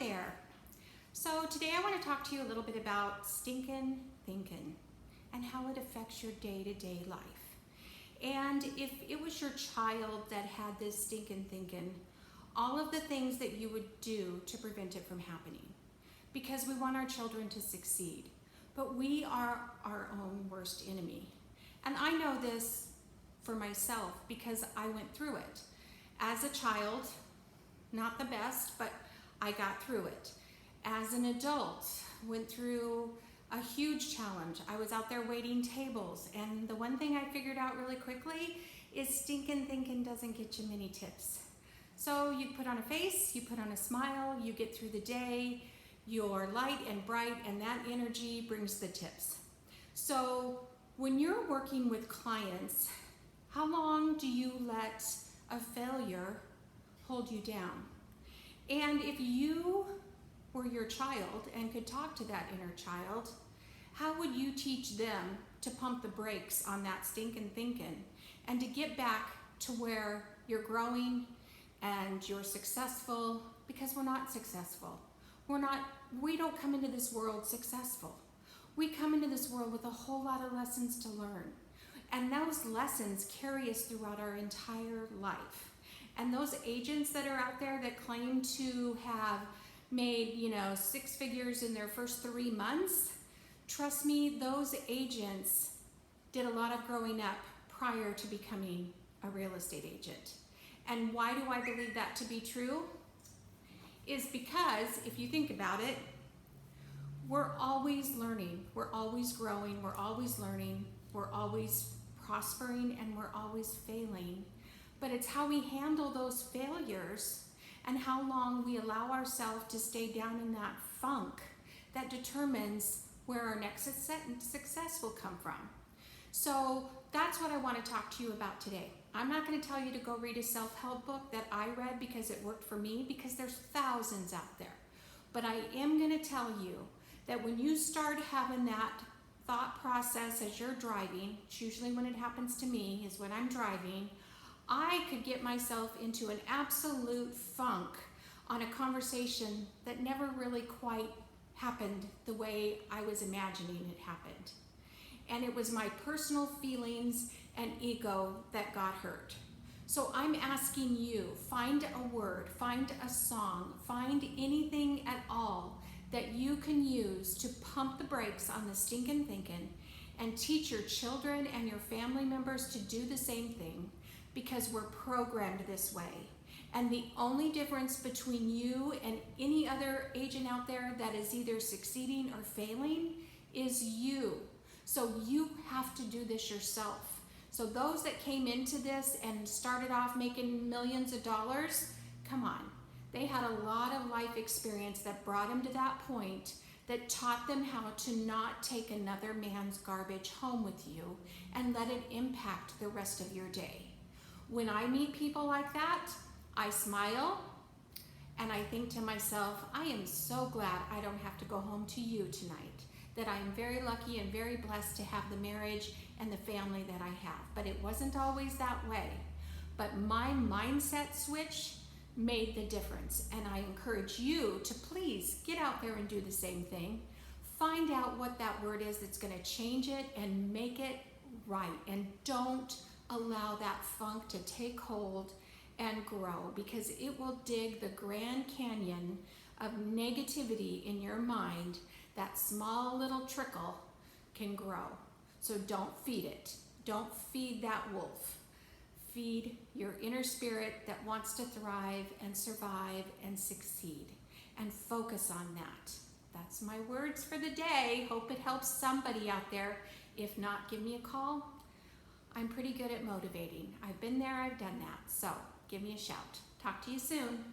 there. So today I want to talk to you a little bit about stinkin thinkin and how it affects your day-to-day life. And if it was your child that had this stinkin thinkin, all of the things that you would do to prevent it from happening. Because we want our children to succeed, but we are our own worst enemy. And I know this for myself because I went through it. As a child, not the best, but I got through it. As an adult, went through a huge challenge. I was out there waiting tables, and the one thing I figured out really quickly is stinkin thinkin doesn't get you many tips. So you put on a face, you put on a smile, you get through the day, you're light and bright, and that energy brings the tips. So when you're working with clients, how long do you let a failure hold you down? And if you were your child and could talk to that inner child, how would you teach them to pump the brakes on that stinkin thinkin and to get back to where you're growing and you're successful? Because we're not successful. We don't come into this world successful. We come into this world with a whole lot of lessons to learn. And those lessons carry us throughout our entire life. And those agents that are out there that claim to have made, 6 figures in their first 3 months, trust me, those agents did a lot of growing up prior to becoming a real estate agent. And why do I believe that to be true? Is because if you think about it, we're always learning, we're always growing, we're always learning, we're always prospering, and we're always failing. But it's how we handle those failures and how long we allow ourselves to stay down in that funk that determines where our next success will come from. So that's what I want to talk to you about today. I'm not going to tell you to go read a self-help book that I read because it worked for me, because there's thousands out there. But I am going to tell you that when you start having that thought process as you're driving, which usually when it happens to me is when I'm driving, I could get myself into an absolute funk on a conversation that never really quite happened the way I was imagining it happened. And it was my personal feelings and ego that got hurt. So I'm asking you, find a word, find a song, find anything at all that you can use to pump the brakes on the stinkin thinkin and teach your children and your family members to do the same thing, because we're programmed this way. And the only difference between you and any other agent out there that is either succeeding or failing is you. So you have to do this yourself. So those that came into this and started off making millions of dollars, come on. They had a lot of life experience that brought them to that point, that taught them how to not take another man's garbage home with you and let it impact the rest of your day. When I meet people like that, I smile and I think to myself, I am so glad I don't have to go home to you tonight, that I am very lucky and very blessed to have the marriage and the family that I have. But it wasn't always that way. But my mindset switch made the difference. And I encourage you to please get out there and do the same thing. Find out what that word is that's going to change it and make it right. And don't allow that funk to take hold and grow, because it will dig the Grand Canyon of negativity in your mind. That small little trickle can grow. So don't feed it. Don't feed that wolf. Feed your inner spirit that wants to thrive and survive and succeed, and focus on that. That's my words for the day. Hope it helps somebody out there. If not, give me a call. I'm pretty good at motivating. I've been there, I've done that. So give me a shout. Talk to you soon.